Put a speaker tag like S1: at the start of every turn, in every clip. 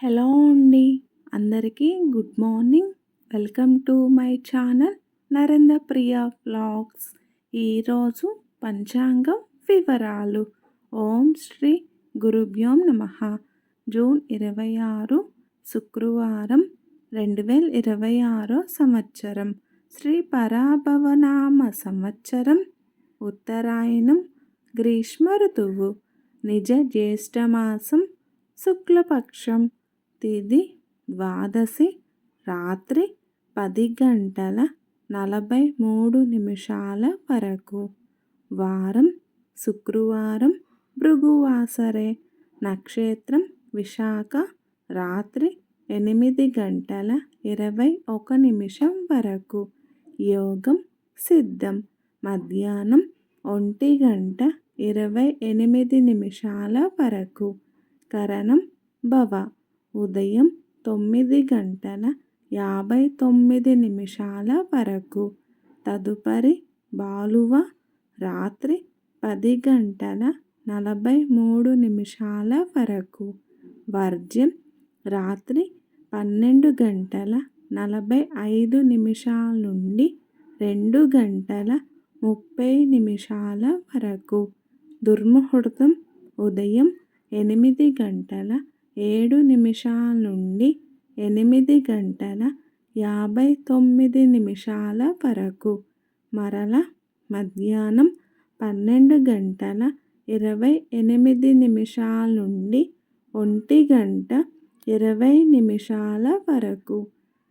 S1: Hello అండి, అందరికీ good morning. Welcome to my channel Narendra Priya vlogs. ఈరోజు పంచాంగం వివరాలు. ఓం శ్రీ గురుభ్యోం నమః. జూన్ 26 శుక్రవారం 2026 సంవత్సరం. శ్రీ పరాభవనామ సంవత్సరం, ఉత్తరాయణం, గ్రీష్మ ఋతువు, నిజ జ్యేష్ఠమాసం, శుక్లపక్షం, తిథి ద్వాదశి, రాత్రి 10:43 వరకు. వారం శుక్రవారం, భృగువాసరే. నక్షత్రం విశాఖ, రాత్రి 8:21 వరకు. యోగం సిద్ధం, మధ్యాహ్నం 1:28 వరకు. కరణం భవ, ఉదయం 9:59 వరకు. తదుపరి బాలువ, రాత్రి 10:43 వరకు. వర్జ్యం రాత్రి 12:45 నుండి 2:30 వరకు. దుర్ముహూర్తం ఉదయం 8:07 నుండి 8:59 వరకు. మరల మధ్యాహ్నం 12:28 నుండి 1:20 వరకు.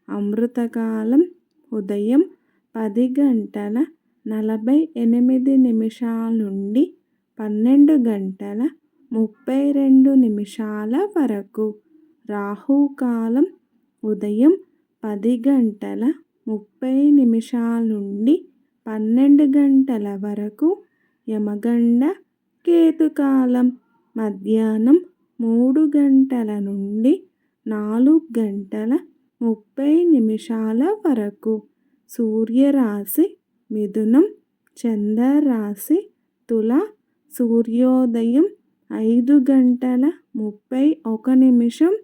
S1: అమృతకాలం ఉదయం 10:48 నుండి 12:32 వరకు. రాహుకాలం ఉదయం 10:30 నుండి 12 వరకు. యమగండ కేతుకాలం మధ్యాహ్నం 3 నుండి 4:30 వరకు. సూర్యరాశి మిథునం, చంద్రరాశి తుల. సూర్యోదయం 5:31,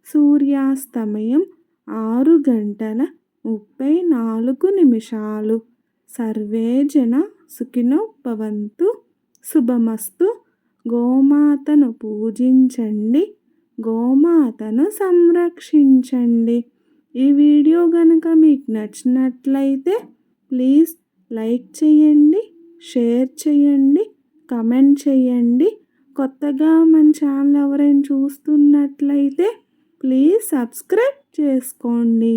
S1: సూర్యాస్తమయం 6:34. సర్వే జన సుఖినో భవంతు. శుభమస్తు. గోమాతను పూజించండి, గోమాతను సంరక్షించండి. ఈ వీడియో కనుక మీకు నచ్చినట్లయితే ప్లీజ్ లైక్ చేయండి, షేర్ చేయండి, కమెంట్ చేయండి. కొత్తగా మన ఛానల్ ఎవరైనా చూస్తున్నట్లయితే ప్లీజ్ సబ్స్క్రైబ్ చేసుకోండి.